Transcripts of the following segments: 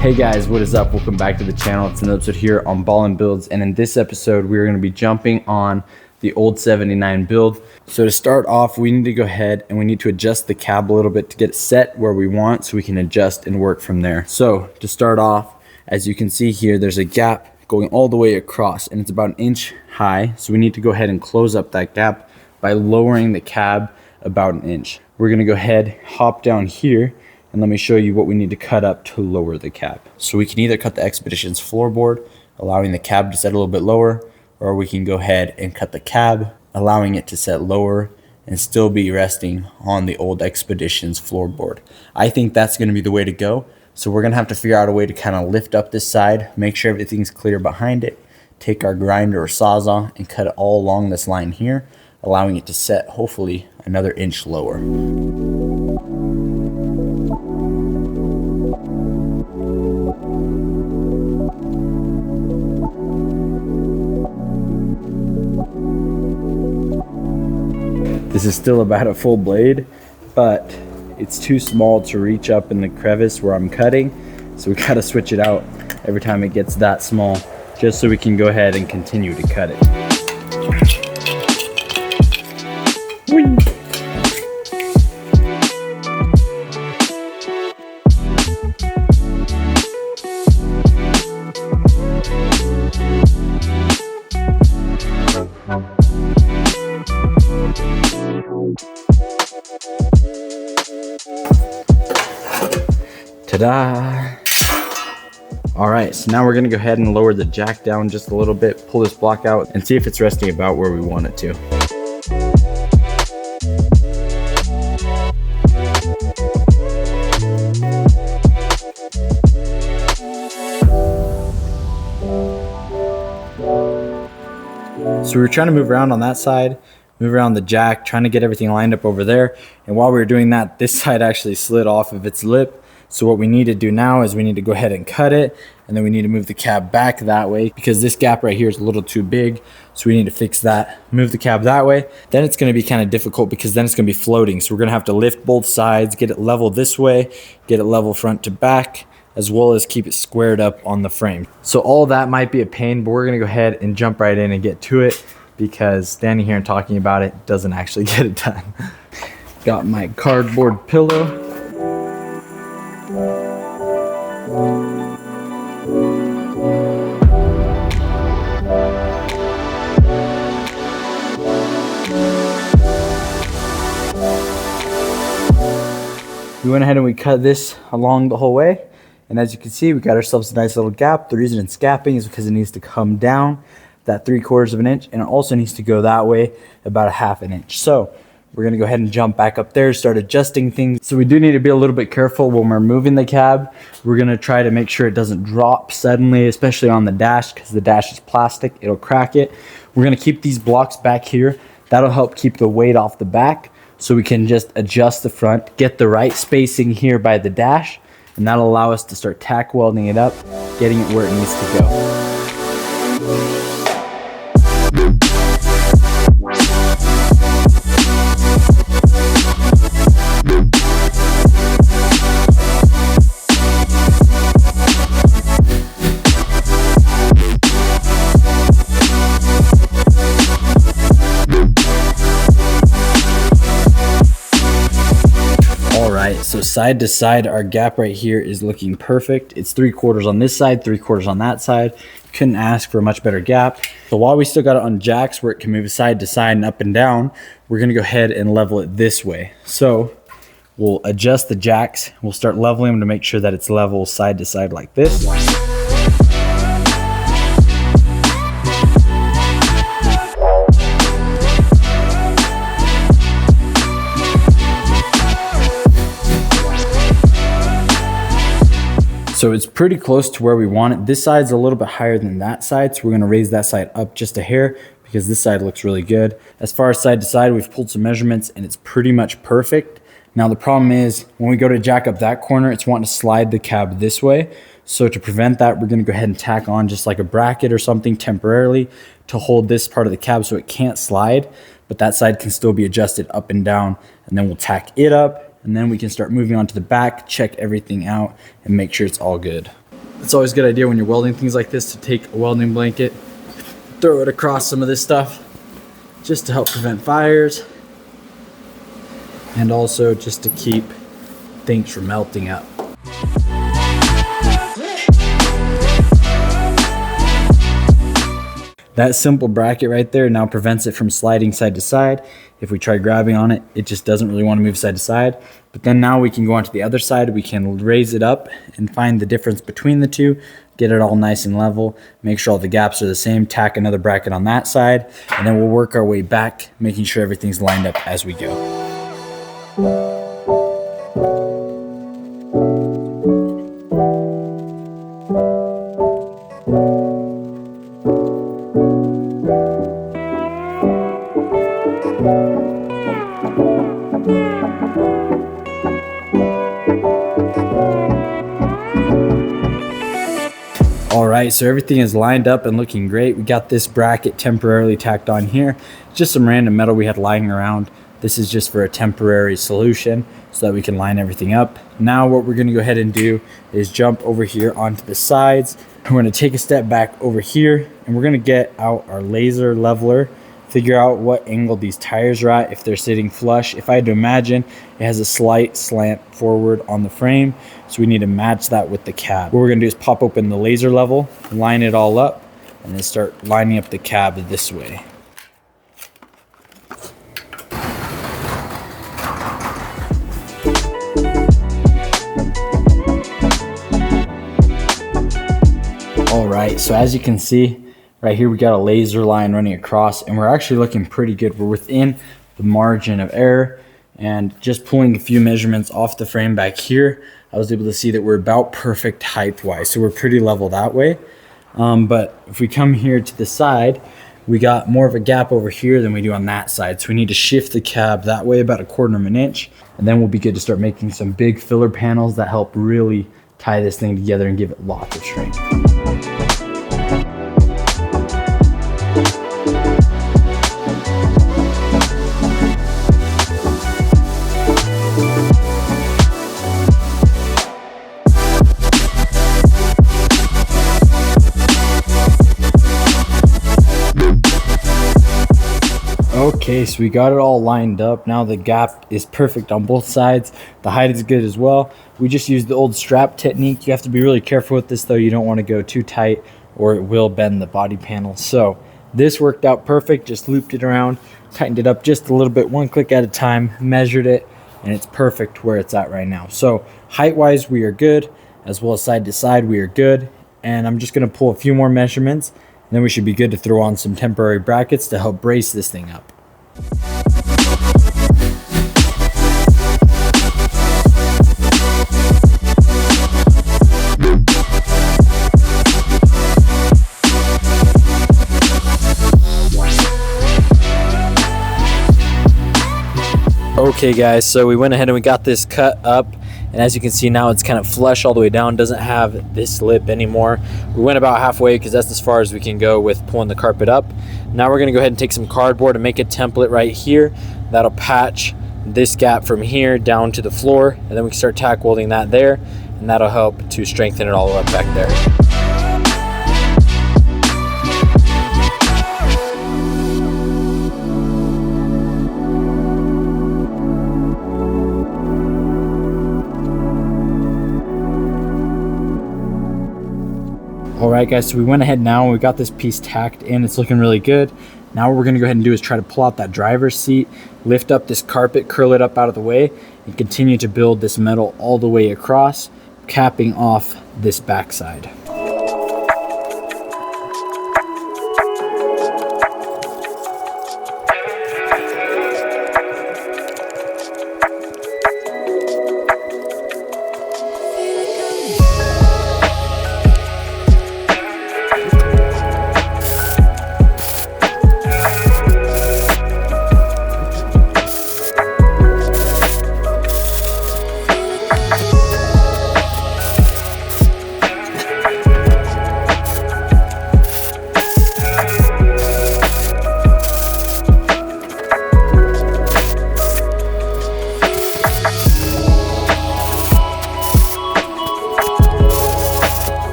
Hey guys, what is up? Welcome back to the channel. It's another episode here on Ballin' Builds, and in this episode we're going to be jumping on the old 79 build. So to start off, we need to go ahead and we need to adjust the cab a little bit to get it set where we want so we can adjust and work from there. So to start off, as you can see here, there's a gap going all the way across and it's about 1 inch high. So we need to go ahead and close up that gap by lowering the cab about 1 inch. We're going to go ahead, hop down here, and let me show you what we need to cut up to lower the cab. So we can either cut the Expedition's floorboard, allowing the cab to set a little bit lower, or we can go ahead and cut the cab, allowing it to set lower and still be resting on the old Expedition's floorboard. I think that's going to be the way to go. So we're going to have to figure out a way to kind of lift up this side, make sure everything's clear behind it, take our grinder or Sawzall and cut it all along this line here, allowing it to set hopefully another inch lower. This is still about a full blade, but it's too small to reach up in the crevice where I'm cutting. So we gotta switch it out every time it gets that small, just so we can go ahead and continue to cut it. Whee! Ta-da! All right, so now we're gonna go ahead and lower the jack down just a little bit, pull this block out, and see if it's resting about where we want it to. So we were trying to move around on that side, move around the jack, trying to get everything lined up over there. And while we were doing that, this side actually slid off of its lip. So what we need to do now is we need to go ahead and cut it, and then we need to move the cab back that way because this gap right here is a little too big. So we need to fix that, move the cab that way. Then it's going to be kind of difficult because then it's going to be floating. So we're going to have to lift both sides, get it level this way, get it level front to back, as well as keep it squared up on the frame. So all that might be a pain, but we're going to go ahead and jump right in and get to it because standing here and talking about it doesn't actually get it done. Got my cardboard pillow. We went ahead and we cut this along the whole way. And as you can see, we got ourselves a nice little gap. The reason it's gapping is because it needs to come down that 3/4 of an inch, and it also needs to go that way about 1/2 inch. So we're gonna go ahead and jump back up there, start adjusting things. So we do need to be a little bit careful when we're moving the cab. We're gonna try to make sure it doesn't drop suddenly, especially on the dash, because the dash is plastic, it'll crack it. We're gonna keep these blocks back here. That'll help keep the weight off the back, so we can just adjust the front, get the right spacing here by the dash, and that'll allow us to start tack welding it up, getting it where it needs to go. So side to side, our gap right here is looking perfect. It's 3/4 on this side, 3/4 on that side. Couldn't ask for a much better gap. So while we still got it on jacks where it can move side to side and up and down, we're gonna go ahead and level it this way. So we'll adjust the jacks. We'll start leveling them to make sure that it's level side to side like this. So it's pretty close to where we want it. This side's a little bit higher than that side, so we're gonna raise that side up just a hair because this side looks really good. As far as side to side, we've pulled some measurements and it's pretty much perfect. Now the problem is when we go to jack up that corner, it's wanting to slide the cab this way. So to prevent that, we're gonna go ahead and tack on just like a bracket or something temporarily to hold this part of the cab so it can't slide, but that side can still be adjusted up and down, and then we'll tack it up, and then we can start moving on to the back, check everything out, and make sure it's all good. It's always a good idea when you're welding things like this to take a welding blanket, throw it across some of this stuff just to help prevent fires and also just to keep things from melting up. That simple bracket right there now prevents it from sliding side to side. If we try grabbing on it, it just doesn't really want to move side to side. But then now we can go onto the other side. We can raise it up and find the difference between the two, get it all nice and level, make sure all the gaps are the same, tack another bracket on that side, and then we'll work our way back, making sure everything's lined up as we go. All right, so everything is lined up and looking great. We got this bracket temporarily tacked on here. Just some random metal we had lying around. This is just for a temporary solution so that we can line everything up. Now what we're gonna go ahead and do is jump over here onto the sides. We're gonna take a step back over here and we're gonna get out our laser leveler, figure out what angle these tires are at, if they're sitting flush. If I had to imagine, it has a slight slant forward on the frame, so we need to match that with the cab. What we're gonna do is pop open the laser level, line it all up, and then start lining up the cab this way. All right, so as you can see, right here we got a laser line running across and we're actually looking pretty good. We're within the margin of error, and just pulling a few measurements off the frame back here, I was able to see that we're about perfect height wise. So we're pretty level that way. But if we come here to the side, we got more of a gap over here than we do on that side. So we need to shift the cab that way about 1/4 of an inch. And then we'll be good to start making some big filler panels that help really tie this thing together and give it lots of strength. Okay, so we got it all lined up. Now the gap is perfect on both sides. The height is good as well. We just used the old strap technique. You have to be really careful with this though. You don't want to go too tight or it will bend the body panel. So this worked out perfect. Just looped it around, tightened it up just a little bit, one click at a time, measured it, and it's perfect where it's at right now. So height wise, we are good, as well as side to side, we are good. And I'm just gonna pull a few more measurements, and then we should be good to throw on some temporary brackets to help brace this thing up. Okay guys, so we went ahead and we got this cut up, and as you can see now it's kind of flush all the way down, doesn't have this lip anymore. We went about halfway because that's as far as we can go with pulling the carpet up. Now we're going to go ahead and take some cardboard and make a template right here that'll patch this gap from here down to the floor, and then we can start tack welding that there, and that'll help to strengthen it all up back there. All right guys, so we went ahead now and we got this piece tacked in. It's looking really good. Now what we're gonna go ahead and do is try to pull out that driver's seat, lift up this carpet, curl it up out of the way, and continue to build this metal all the way across, capping off this backside.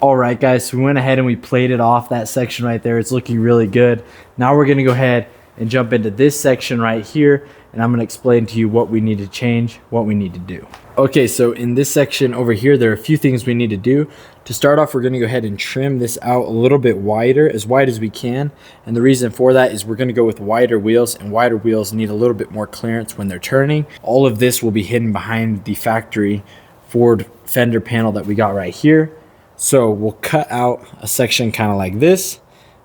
All right, guys, so we went ahead and we plated off that section right there. It's looking really good. Now we're gonna go ahead and jump into this section right here, and I'm gonna explain to you what we need to change, what we need to do. Okay, so in this section over here, there are a few things we need to do. To start off, we're gonna go ahead and trim this out a little bit wider, as wide as we can. And the reason for that is we're gonna go with wider wheels, and wider wheels need a little bit more clearance when they're turning. All of this will be hidden behind the factory Ford fender panel that we got right here. So we'll cut out a section kind of like this,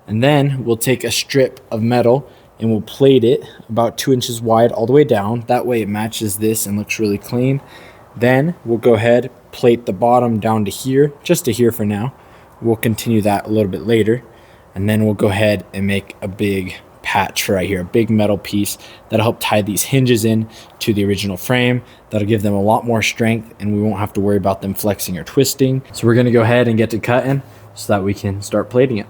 and then we'll take a strip of metal and we'll plate it about 2 inches wide all the way down. That way it matches this and looks really clean. Then we'll go ahead, plate the bottom down to here, just to here for now. We'll continue that a little bit later. And then we'll go ahead and make a big patch right here, a big metal piece that'll help tie these hinges in to the original frame. That'll give them a lot more strength and we won't have to worry about them flexing or twisting. So we're gonna go ahead and get to cutting so that we can start plating it.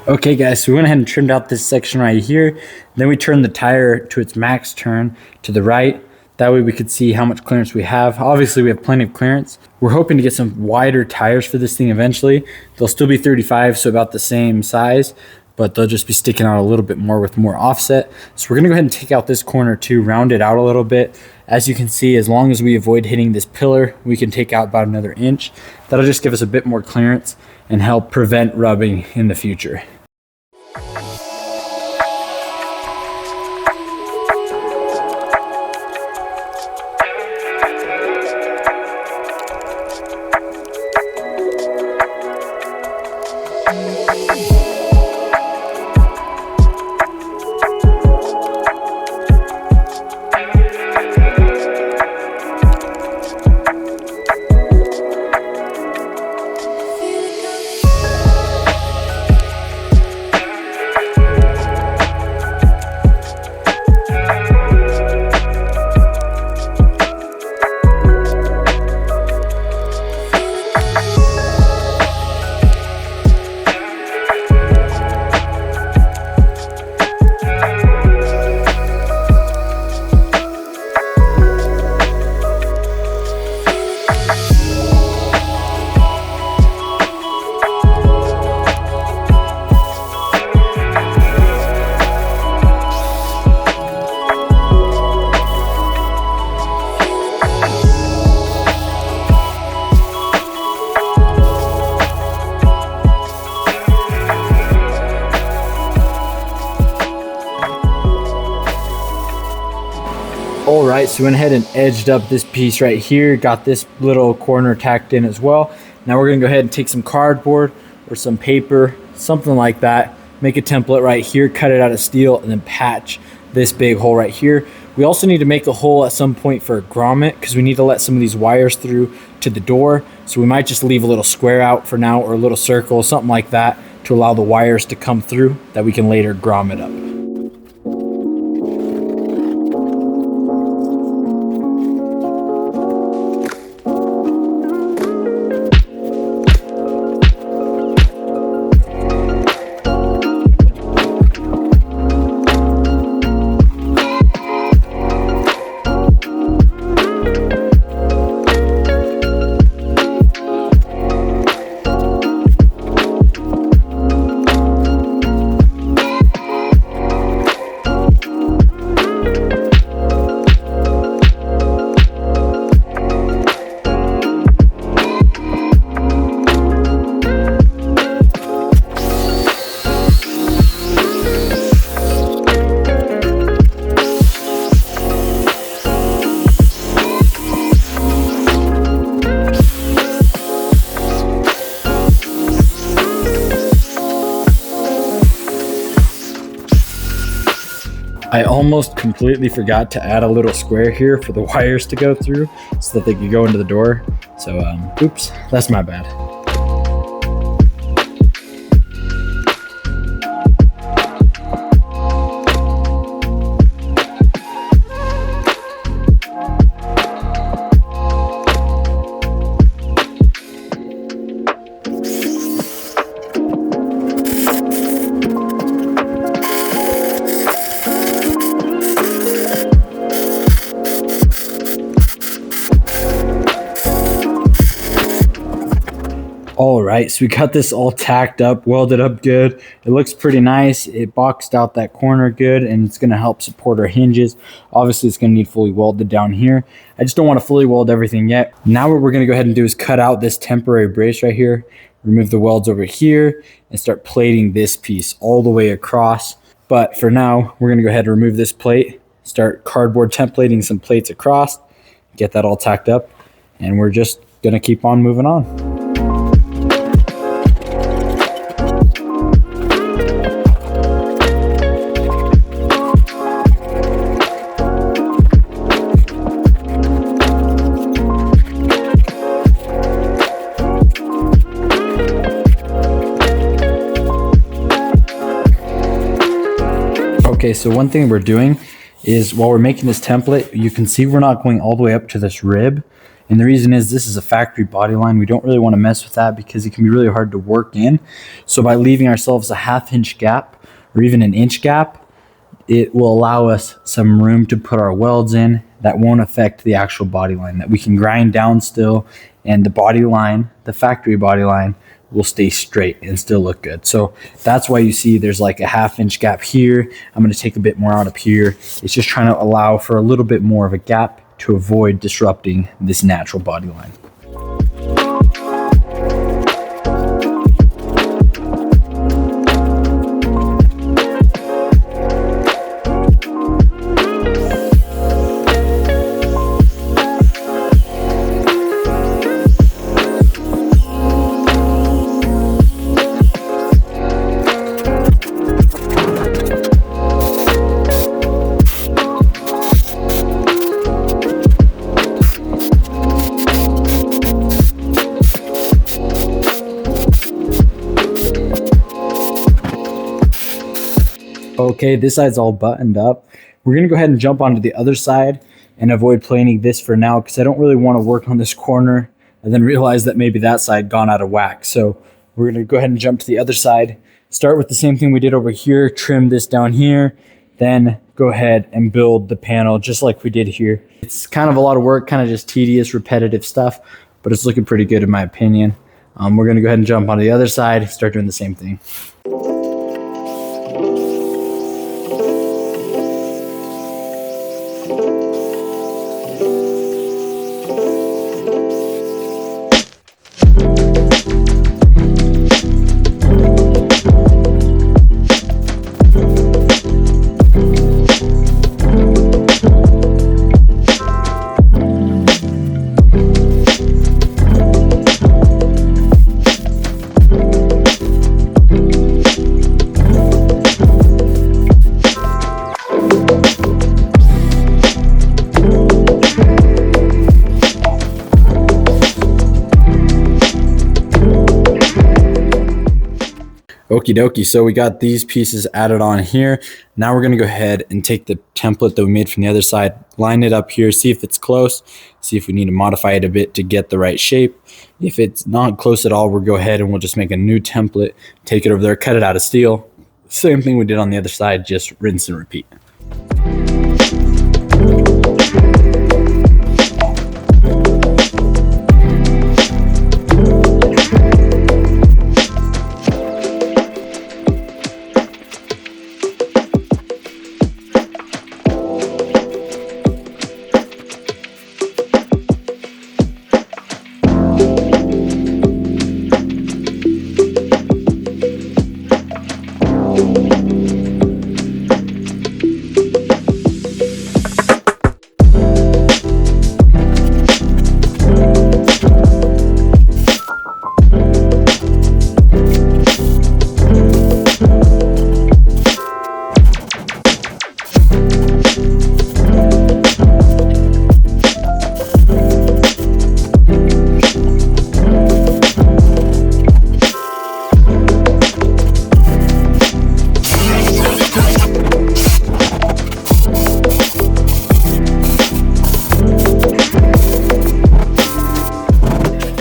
Okay guys, so we went ahead and trimmed out this section right here. Then we turned the tire to its max turn to the right. That way we could see how much clearance we have. Obviously we have plenty of clearance. We're hoping to get some wider tires for this thing eventually. They'll still be 35, so about the same size, but they'll just be sticking out a little bit more with more offset. So we're gonna go ahead and take out this corner too, round it out a little bit. As you can see, as long as we avoid hitting this pillar, we can take out about another inch. That'll just give us a bit more clearance and help prevent rubbing in the future. All right, so we went ahead and edged up this piece right here, got this little corner tacked in as well. Now we're gonna go ahead and take some cardboard or some paper, something like that, make a template right here, cut it out of steel, and then patch this big hole right here. We also need to make a hole at some point for a grommet because we need to let some of these wires through to the door. So we might just leave a little square out for now or a little circle, something like that, to allow the wires to come through that we can later grommet up. I almost completely forgot to add a little square here for the wires to go through so that they could go into the door. So, oops, that's my bad. All right, so we got this all tacked up, welded up good. It looks pretty nice. It boxed out that corner good, and it's gonna help support our hinges. Obviously, it's gonna need fully welded down here. I just don't wanna fully weld everything yet. Now what we're gonna go ahead and do is cut out this temporary brace right here, remove the welds over here, and start plating this piece all the way across. But for now, we're gonna go ahead and remove this plate, start cardboard templating some plates across, get that all tacked up, and we're just gonna keep on moving on. Okay, so one thing we're doing is while we're making this template, you can see we're not going all the way up to this rib. And the reason is this is a factory body line. We don't really want to mess with that because it can be really hard to work in. So by leaving ourselves a 1/2 inch gap or even an inch gap, it will allow us some room to put our welds in that won't affect the actual body line, that we can grind down still, and the body line, the factory body line, will stay straight and still look good. So that's why you see there's like a 1/2 inch gap here. I'm going to take a bit more out up here. It's just trying to allow for a little bit more of a gap to avoid disrupting this natural body line. Okay, this side's all buttoned up. We're gonna go ahead and jump onto the other side and avoid planing this for now because I don't really want to work on this corner and then realize that maybe that side gone out of whack. So we're gonna go ahead and jump to the other side, start with the same thing we did over here, trim this down here, then go ahead and build the panel just like we did here. It's kind of a lot of work, kind of just tedious, repetitive stuff, but it's looking pretty good in my opinion. We're gonna go ahead and jump onto the other side, start doing the same thing. Okie dokie, so we got these pieces added on here. Now we're gonna go ahead and take the template that we made from the other side, line it up here, see if it's close, see if we need to modify it a bit to get the right shape. If it's not close at all, we'll go ahead and we'll just make a new template, take it over there, cut it out of steel. Same thing we did on the other side, just rinse and repeat.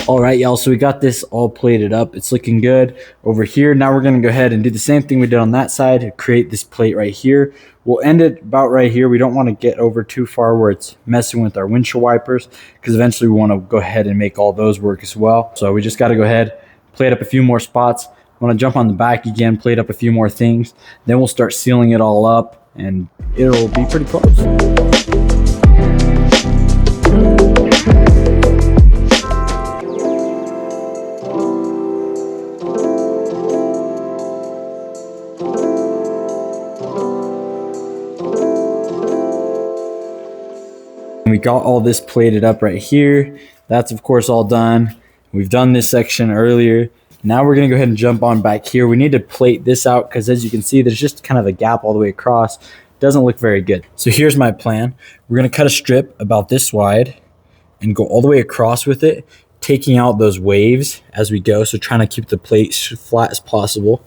All right, y'all, so we got this all plated up. It's looking good over here. Now we're gonna go ahead and do the same thing we did on that side, create this plate right here. We'll end it about right here. We don't wanna get over too far where it's messing with our windshield wipers because eventually we wanna go ahead and make all those work as well. So we just gotta go ahead, plate up a few more spots. I want to jump on the back again, plate up a few more things. Then we'll start sealing it all up and it'll be pretty close. We got all this plated up right here. That's of course all done. We've done this section earlier. Now we're gonna go ahead and jump on back here. We need to plate this out because as you can see, there's just kind of a gap all the way across. Doesn't look very good. So here's my plan. We're gonna cut a strip about this wide and go all the way across with it, taking out those waves as we go. So trying to keep the plate as flat as possible.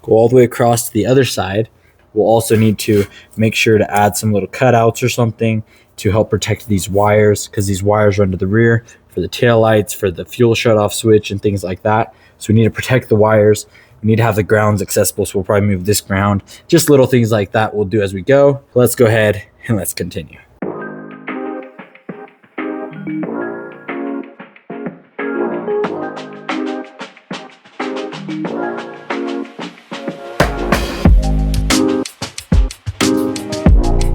Go all the way across to the other side. We'll also need to make sure to add some little cutouts or something to help protect these wires, because these wires run to the rear for the tail lights, for the fuel shutoff switch and things like that. So we need to protect the wires. We need to have the grounds accessible, so we'll probably move this ground. Just little things like that we'll do as we go. Let's go ahead and let's continue.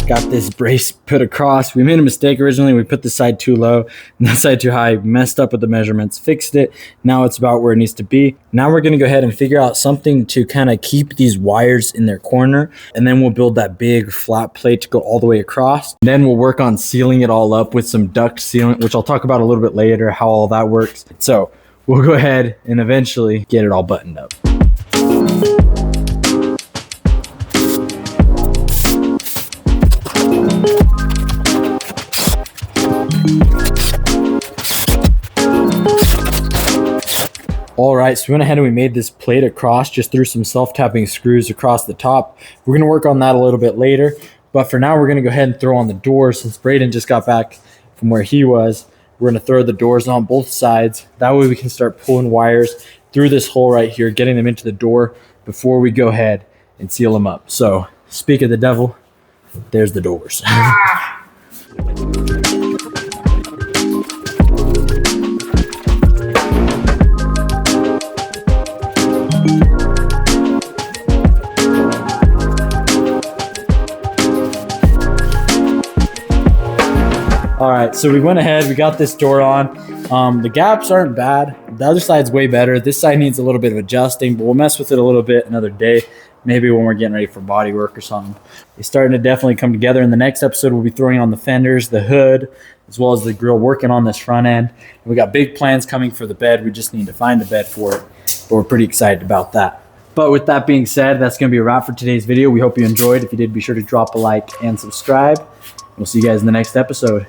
Got this brace put across. We made a mistake originally. We put this side too low and that side too high, messed up with the measurements, fixed it. Now it's about where it needs to be. Now we're gonna go ahead and figure out something to kind of keep these wires in their corner. And then we'll build that big flat plate to go all the way across. Then we'll work on sealing it all up with some duct sealant, which I'll talk about a little bit later, how all that works. So we'll go ahead and eventually get it all buttoned up. All right, so we went ahead and we made this plate across, just threw some self-tapping screws across the top. We're gonna work on that a little bit later, but for now we're gonna go ahead and throw on the doors. Since Braden just got back from where he was, we're gonna throw the doors on both sides. That way we can start pulling wires through this hole right here, getting them into the door before we go ahead and seal them up. So speak of the devil, there's the doors. All right, so we went ahead, we got this door on. The gaps aren't bad. The other side's way better. This side needs a little bit of adjusting, but we'll mess with it a little bit another day, maybe when we're getting ready for body work or something. It's starting to definitely come together. In the next episode, we'll be throwing on the fenders, the hood, as well as the grill, working on this front end. And we got big plans coming for the bed. We just need to find a bed for it, but we're pretty excited about that. But with that being said, that's gonna be a wrap for today's video. We hope you enjoyed. If you did, be sure to drop a like and subscribe. We'll see you guys in the next episode.